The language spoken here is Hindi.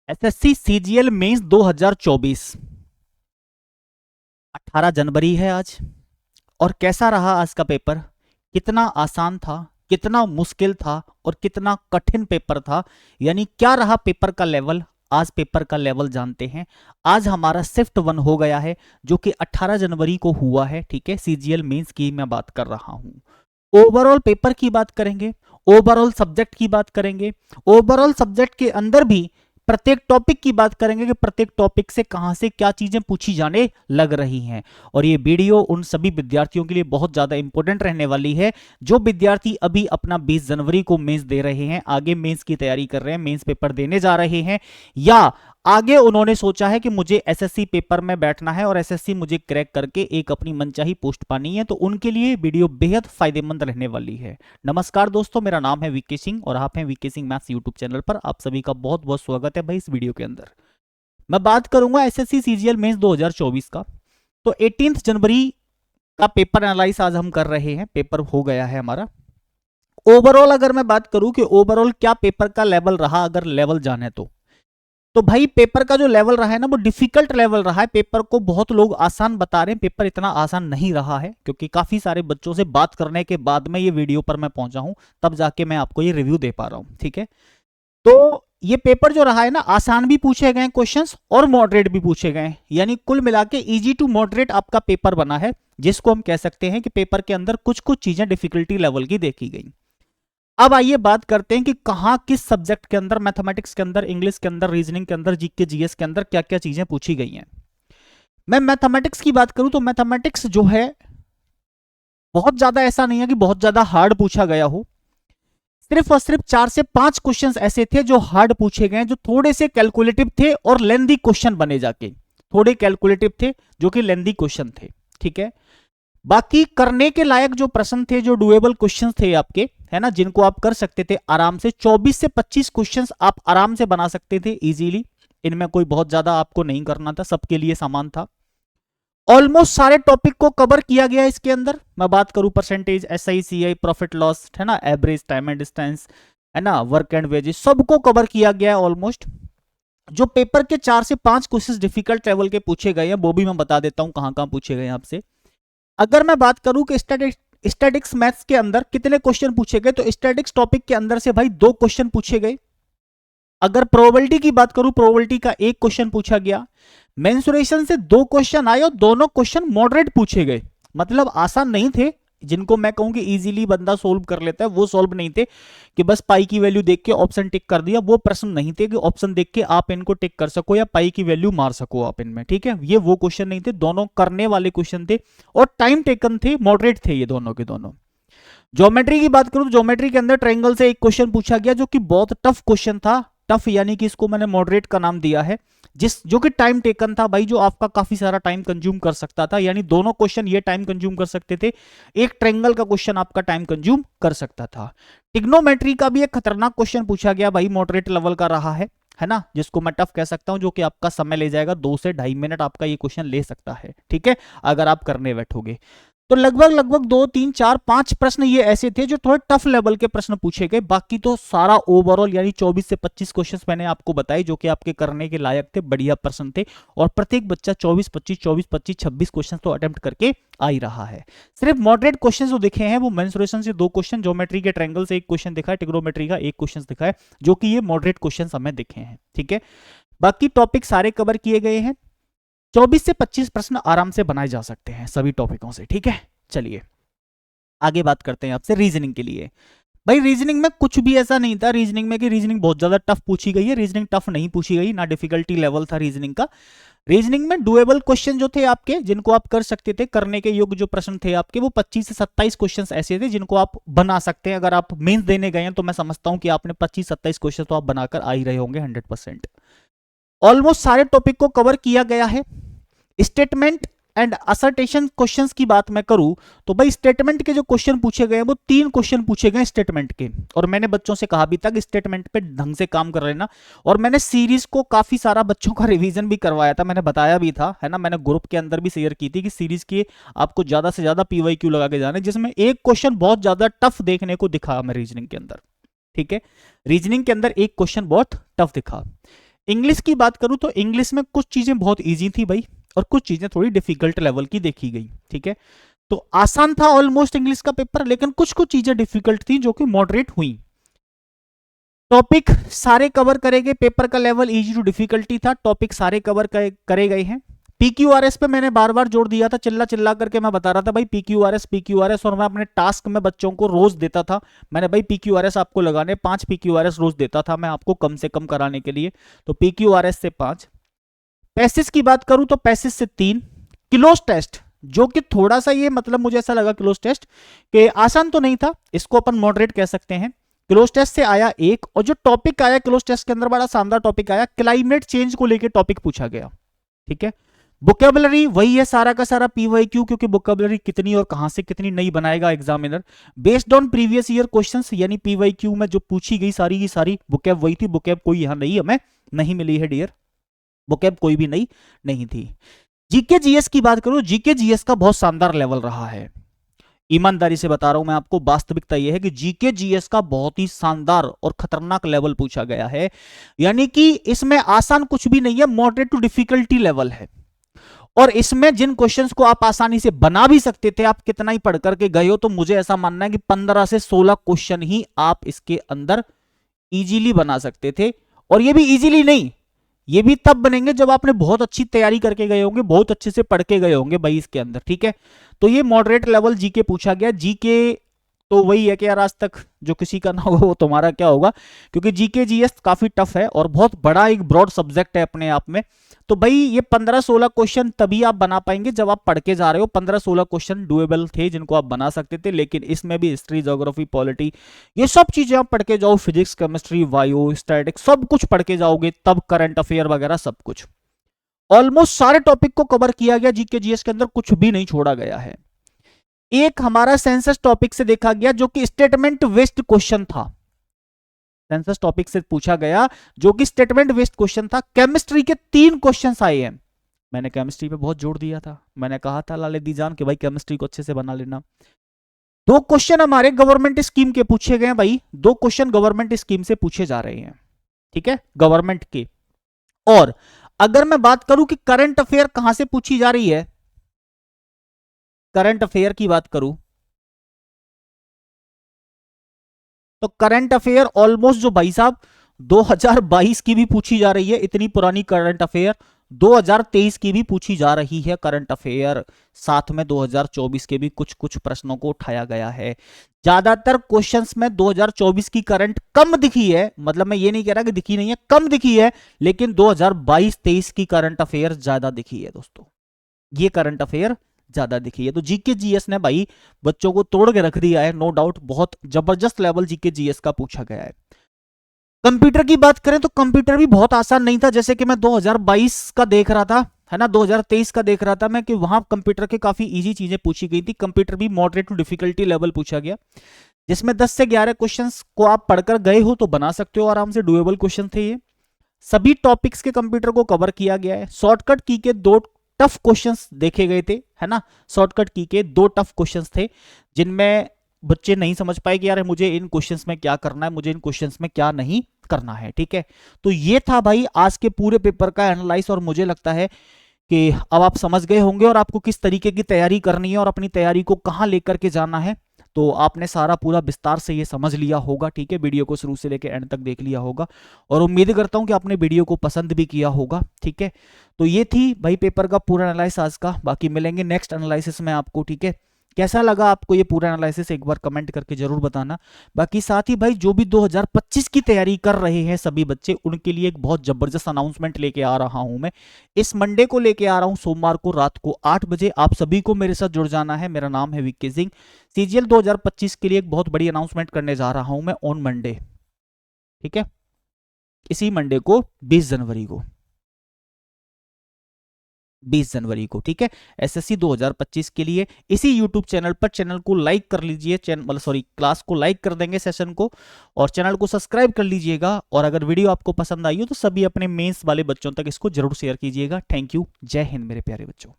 SSC CGL mains 2024। 18 जनवरी है आज। और कैसा रहा आज का पेपर? कितना आसान था, कितना मुश्किल था और कितना कठिन पेपर था, यानी क्या रहा पेपर का लेवल? आज पेपर का लेवल जानते हैं। आज हमारा शिफ्ट 1 हो गया है, जो कि 18 जनवरी को हुआ है। ठीक है, सीजीएल मेंस की मैं बात कर रहा हूं। ओवरऑल पेपर की बात करेंगे, ओवरऑल सब्जेक्ट की बात करेंगे, ओवरऑल सब्जेक्ट के अंदर भी प्रत्येक टॉपिक की बात करेंगे कि प्रत्येक टॉपिक से कहां से क्या चीजें पूछी जाने लग रही हैं। और ये वीडियो उन सभी विद्यार्थियों के लिए बहुत ज्यादा इंपॉर्टेंट रहने वाली है जो विद्यार्थी अभी अपना 20 जनवरी को मेंस दे रहे हैं, आगे मेंस की तैयारी कर रहे हैं, मेंस पेपर देने जा रहे हैं, या आगे उन्होंने सोचा है कि मुझे एसएससी पेपर में बैठना है और एसएससी मुझे क्रैक करके एक अपनी मनचाही पोस्ट पानी है, तो उनके लिए वीडियो बेहद फायदेमंद रहने वाली है। नमस्कार दोस्तों, मेरा नाम है वीके सिंह और आप हैं VK Singh maths YouTube channel पर। आप सभी का बहुत बहुत स्वागत है भाई इस वीडियो के अंदर। मैं बात करूंगा एसएससी सीजीएल मेंस 2024 का। तो 18 जनवरी का पेपर एनालाइज आज हम कर रहे हैं, पेपर हो गया है हमारा। ओवरऑल अगर मैं बात करूं कि ओवरऑल क्या पेपर का लेवल रहा, अगर लेवल जाने तो भाई पेपर का जो लेवल रहा है ना, वो डिफिकल्ट लेवल रहा है। पेपर को बहुत लोग आसान बता रहे हैं, पेपर इतना आसान नहीं रहा है, क्योंकि काफी सारे बच्चों से बात करने के बाद में ये वीडियो पर मैं पहुंचा हूं, तब जाके मैं आपको ये रिव्यू दे पा रहा हूं। ठीक है, तो ये पेपर जो रहा है ना, आसान भी पूछे गए क्वेश्चंस और मॉडरेट भी पूछे गए, यानी कुल मिला के इजी टू मॉडरेट आपका पेपर बना है, जिसको हम कह सकते हैं कि पेपर के अंदर कुछ कुछ चीजें डिफिकल्टी लेवल की देखी गई। अब आइए बात करते हैं कि कहां किस सब्जेक्ट के अंदर, मैथमेटिक्स के अंदर, इंग्लिश के अंदर, रीजनिंग के अंदर, जीके जीएस के अंदर क्या क्या चीजें पूछी गई हैं। मैं मैथमेटिक्स की बात करूं तो मैथमेटिक्स जो है बहुत ज्यादा ऐसा नहीं है कि बहुत ज्यादा हार्ड पूछा गया हो। सिर्फ और सिर्फ 4 से 5 क्वेश्चंस ऐसे थे जो हार्ड पूछे गए, जो थोड़े से कैलकुलेटिव थे और लेंदी क्वेश्चन बने जाके, थोड़े कैलकुलेटिव थे जो कि लेंदी क्वेश्चन थे। ठीक है, बाकी करने के लायक जो प्रश्न थे, जो डुएबल क्वेश्चंस थे आपके, है ना, जिनको आप कर सकते थे आराम से। 24 से 25 क्वेश्चंस आप आराम से बना सकते थे इजीली। इनमें कोई बहुत ज्यादा आपको नहीं करना था, सबके लिए समान था। ऑलमोस्ट सारे टॉपिक को कवर किया गया इसके अंदर। मैं बात करूं percentage, SI, CI, profit loss, है ना, एवरेज, टाइम एंड डिस्टेंस, है ना, वर्क एंड वेजेस, सबको कवर किया गया है ऑलमोस्ट। जो पेपर के 4 से 5 क्वेश्चंस डिफिकल्ट लेवल के पूछे गए हैं, वो भी मैं बता देता हूं कहां कहां पूछे गए हैं आपसे। अगर मैं बात करूं कि स्टैटिक्स मैथ्स के अंदर कितने क्वेश्चन पूछे गए, तो स्टैटिक्स टॉपिक के अंदर से भाई 2 क्वेश्चन पूछे गए। अगर प्रोबेबिलिटी की बात करूं, प्रोबेबिलिटी का 1 क्वेश्चन पूछा गया। मेंसुरेशन से 2 क्वेश्चन आए और दोनों क्वेश्चन मॉडरेट पूछे गए, मतलब आसान नहीं थे। जिनको मैं कहूं कि इजीली बंदा सोल्व कर लेता है, वो सोल्व नहीं थे कि बस पाई की वैल्यू देख के ऑप्शन टिक कर दिया। वो प्रश्न नहीं थे कि ऑप्शन देख के आप इनको टिक कर सको या पाई की वैल्यू मार सको आप इनमें। ठीक है, ये वो क्वेश्चन नहीं थे, दोनों करने वाले क्वेश्चन थे और टाइम टेकन थे, मॉडरेट थे ये दोनों के दोनों। ज्योमेट्री की बात करूं तो ज्योमेट्री के अंदर ट्रायंगल से एक क्वेश्चन पूछा गया, जो कि बहुत टफ क्वेश्चन था। टफ यानी कि इसको मैंने मॉडरेट का नाम दिया है, जो कि टाइम टेकन था भाई, जो आपका काफी सारा टाइम कंज्यूम कर सकता था। यानी दोनों क्वेश्चन ये टाइम कंज्यूम कर सकते थे, एक ट्रायंगल का क्वेश्चन आपका टाइम कंज्यूम कर सकता था। टिग्नोमेट्री का भी एक खतरनाक क्वेश्चन पूछा गया भाई, मॉडरेट लेवल का रहा है ना, जिसको मैं टफ कह सकता हूं, जो कि आपका समय ले जाएगा, 2 से 2.5 मिनट आपका ये क्वेश्चन ले सकता है। ठीक है, अगर आप करने बैठोगे तो लगभग लगभग 2 3 4 5 प्रश्न ये ऐसे थे जो थोड़े टफ लेवल के प्रश्न पूछे गए। बाकी तो सारा ओवरऑल यानी 24 से 25 क्वेश्चंस मैंने आपको बताए जो कि आपके करने के लायक थे, बढ़िया प्रश्न थे। और प्रत्येक बच्चा 24 25 24 25 26 क्वेश्चन तो अटेम्प्ट करके आ ही रहा है। सिर्फ मॉडरेट क्वेश्चन जो दिखे हैं वो मेंसुरेशन से 2 क्वेश्चन, ज्योमेट्री के ट्रायंगल से 1 क्वेश्चन दिखा है, ट्रिग्नोमेट्री का 1 क्वेश्चन दिखा है, जो कि ये मॉडरेट क्वेश्चन हमें दिखे हैं। ठीक है, बाकी टॉपिक सारे कवर किए गए हैं। 24 से 25 प्रश्न आराम से बनाए जा सकते हैं सभी टॉपिकों से। ठीक है, चलिए आगे बात करते हैं आपसे रीजनिंग के लिए। भाई रीजनिंग में कुछ भी ऐसा नहीं था रीजनिंग में कि रीजनिंग बहुत ज्यादा टफ पूछी गई है। रीजनिंग टफ नहीं पूछी गई, ना डिफिकल्टी लेवल था रीजनिंग का। रीजनिंग में डुएबल क्वेश्चन जो थे आपके, जिनको आप कर सकते थे, करने के योग्य जो प्रश्न थे आपके, वो 25 से 27 क्वेश्चन ऐसे थे जिनको आप बना सकते हैं। अगर आप मेंस देने गए हैं तो मैं समझता हूं कि आपने 25-27 क्वेश्चन तो आप बनाकर आ ही रहे होंगे 100%। ऑलमोस्ट सारे टॉपिक को कवर किया गया है। स्टेटमेंट एंड असर्टेशन क्वेश्चंस की बात मैं करूं तो भाई स्टेटमेंट के जो क्वेश्चन पूछे गए वो 3 क्वेश्चन पूछे गए स्टेटमेंट के। और मैंने बच्चों से कहा भी था कि स्टेटमेंट पे ढंग से काम कर लेना। और मैंने सीरीज को काफी सारा बच्चों का रिवीजन भी करवाया था, मैंने बताया भी था, है ना, मैंने ग्रुप के अंदर भी शेयर की थी कि सीरीज की आपको ज्यादा से ज्यादा पीवाईक्यू लगा के जाने, जिसमें एक क्वेश्चन बहुत ज्यादा टफ देखने को दिखा हमें रीजनिंग के अंदर। ठीक है, रीजनिंग के अंदर एक क्वेश्चन बहुत टफ दिखा। इंग्लिश की बात करूं तो इंग्लिश में कुछ चीजें बहुत इजी थी भाई, और कुछ चीजें थोड़ी डिफिकल्ट लेवल की देखी गई, ठीक है। तो आसान था ऑलमोस्ट इंग्लिश का पेपर, लेकिन कुछ कुछ चीजें डिफिकल्ट थी जो कि मॉडरेट हुई। टॉपिक सारे कवर करे गए, पेपर का लेवल इजी टू डिफिकल्टी था, टॉपिक सारे कवर करे गए हैं। पीक्यूआरएस पे मैंने बार बार जोर दिया था, चिल्ला चिल्ला करके मैं बता रहा था भाई पीक्यूआरएस पीक्यूआरएस, और मैं अपने टास्क में बच्चों को रोज देता था, मैंने भाई पीक्यूआरएस आपको लगाने 5 पीक्यूआरएस रोज देता था मैं आपको कम से कम कराने के लिए। तो पीक्यूआरएस से 5। पैसिस की बात करूं तो पैसिस से 3। क्लोज टेस्ट जो कि थोड़ा सा ये मतलब मुझे ऐसा लगा क्लोज टेस्ट कि आसान तो नहीं था, इसको अपन मॉडरेट कह सकते हैं। क्लोज टेस्ट से आया 1, और जो टॉपिक आया क्लोज टेस्ट के अंदर बड़ा शानदार टॉपिक आया, क्लाइमेट चेंज को लेकर टॉपिक पूछा गया, ठीक है। वोकेबलरी वही है सारा का सारा पीवाईक्यू, क्योंकि वोकेबलरी कितनी और कहां से कितनी नई बनाएगा examiner, based on previous year questions, यानी पीवाईक्यू में जो पूछी गई सारी की सारी वोकेब वही थी, वोकेब कोई यहां नहीं हमें नहीं मिली है डियर, वोकेब कोई भी नई नहीं थी। जीके जीएस की बात करूं, जीके जीएस का बहुत शानदार लेवल रहा है, ईमानदारी से बता रहा हूं मैं आपको, वास्तविकता यह है कि जीके जीएस का बहुत ही शानदार और खतरनाक लेवल पूछा गया है, यानी कि इसमें आसान कुछ भी नहीं है, मॉडरेट टू डिफिकल्टी लेवल है। और इसमें जिन क्वेश्चंस को आप आसानी से बना भी सकते थे, आप कितना ही पढ़ करके गए हो, तो मुझे ऐसा मानना है कि 15 से 16 क्वेश्चन ही आप इसके अंदर इजीली बना सकते थे। और ये भी इजीली नहीं, ये भी तब बनेंगे जब आपने बहुत अच्छी तैयारी करके गए होंगे, बहुत अच्छे से पढ़ के गए होंगे भाई इसके अंदर, ठीक है। तो ये मॉडरेट लेवल जीके पूछा गया। जीके तो वही है कि यार आज तक जो किसी का ना होगा वो तुम्हारा क्या होगा, क्योंकि जीके जीएस काफी टफ है और बहुत बड़ा एक ब्रॉड सब्जेक्ट है अपने आप में। तो भाई ये 15-16 क्वेश्चन तभी आप बना पाएंगे जब आप पढ़ के जा रहे हो। 15-16 क्वेश्चन डुएबल थे जिनको आप बना सकते थे, लेकिन इसमें भी हिस्ट्री, ज्योग्राफी, पॉलिटी, ये सब चीजें आप पढ़ के जाओ, फिजिक्स, केमिस्ट्री, बायो, स्टैटिक्स, सब कुछ पढ़ के जाओगे, तब करंट अफेयर वगैरह सब कुछ। ऑलमोस्ट सारे टॉपिक को कवर किया गया जीके जीएस के अंदर, कुछ भी नहीं छोड़ा गया है। एक हमारा सेंसस टॉपिक से देखा गया जो कि स्टेटमेंट बेस्ड क्वेश्चन था, सेंसस टॉपिक से पूछा गया जो कि स्टेटमेंट बेस्ड क्वेश्चन था। केमिस्ट्री के 3 क्वेश्चंस आए हैं, मैंने केमिस्ट्री पे बहुत जोर दिया था, मैंने कहा था लाले दी जान कि भाई केमिस्ट्री को अच्छे से बना लेना। 2 क्वेश्चन हमारे गवर्नमेंट स्कीम के पूछे गए भाई, 2 क्वेश्चन गवर्नमेंट स्कीम से पूछे जा रहे हैं, ठीक है, गवर्नमेंट के। और अगर मैं बात करूं कि करंट अफेयर कहां से पूछी जा रही है, करंट अफेयर की बात करूं तो करंट अफेयर ऑलमोस्ट जो भाई साहब 2022 की भी पूछी जा रही है, इतनी पुरानी करंट अफेयर 2023 की भी पूछी जा रही है करंट अफेयर, साथ में 2024 के भी कुछ कुछ प्रश्नों को उठाया गया है। ज्यादातर क्वेश्चंस में 2024 की करंट कम दिखी है, मतलब मैं ये नहीं कह रहा कि दिखी नहीं है, कम दिखी है, लेकिन 2022-23 की करंट अफेयर ज्यादा दिखी है दोस्तों, ये करंट अफेयर ज्यादा दिखी है। तो जीके जीएस ने भाई बच्चों को तोड़ के रख दिया है, नो डाउट, बहुत जबरदस्त लेवल जीके जीएस का पूछा गया है। कंप्यूटर की बात करें तो कंप्यूटर भी बहुत आसान नहीं था, जैसे कि मैं 2022 का देख रहा था, है ना, 2023 का देख रहा था मैं, कि वहां कंप्यूटर के काफी इजी चीजें पूछी गई थी। कंप्यूटर भी मॉडरेट टू डिफिकल्टी लेवल पूछा गया, जिसमें 10 से 11 क्वेश्चंस को आप पढ़कर गए हो तो बना सकते हो आराम से, डुएबल क्वेश्चन थे ये। सभी टॉपिक्स के कंप्यूटर को कवर किया गया है। शॉर्टकट की के 2 टफ क्वेश्चंस देखे गए थे, है ना, शॉर्टकट की के 2 टफ क्वेश्चंस थे जिनमें बच्चे नहीं समझ पाए कि यार मुझे इन क्वेश्चंस में क्या करना है, मुझे इन क्वेश्चंस में क्या नहीं करना है, ठीक है। तो ये था भाई आज के पूरे पेपर का एनालाइज, और मुझे लगता है कि अब आप समझ गए होंगे और आपको किस तरीके की तैयारी करनी है और अपनी तैयारी को कहां लेकर के जाना है। तो आपने सारा पूरा विस्तार से ये समझ लिया होगा, ठीक है, वीडियो को शुरू से लेकर एंड तक देख लिया होगा, और उम्मीद करता हूं कि आपने वीडियो को पसंद भी किया होगा, ठीक है। तो ये थी भाई पेपर का पूरा एनालिसिस आज का, बाकी मिलेंगे नेक्स्ट एनालिसिस में आपको, ठीक है। कैसा लगा आपको ये पूरा एनालिसिस एक बार कमेंट करके जरूर बताना। बाकी साथ ही भाई जो भी 2025 की तैयारी कर रहे हैं सभी बच्चे, उनके लिए एक बहुत जबरदस्त अनाउंसमेंट लेके आ रहा हूं मैं, इस मंडे को लेके आ रहा हूं, सोमवार को रात को 8 बजे आप सभी को मेरे साथ जुड़ जाना है। मेरा नाम है विक्की सिंह। सीजीएल 2025 के लिए एक बहुत बड़ी अनाउंसमेंट करने जा रहा हूं मैं ऑन मंडे, ठीक है, इसी मंडे को 20 जनवरी को, 20 जनवरी को, ठीक है, एसएससी 2025 के लिए इसी यूट्यूब चैनल पर। चैनल को लाइक कर लीजिए, चैनल सॉरी क्लास को लाइक कर देंगे, सेशन को, और चैनल को सब्सक्राइब कर लीजिएगा। और अगर वीडियो आपको पसंद आई हो तो सभी अपने मेंस वाले बच्चों तक इसको जरूर शेयर कीजिएगा। थैंक यू, जय हिंद मेरे प्यारे बच्चों।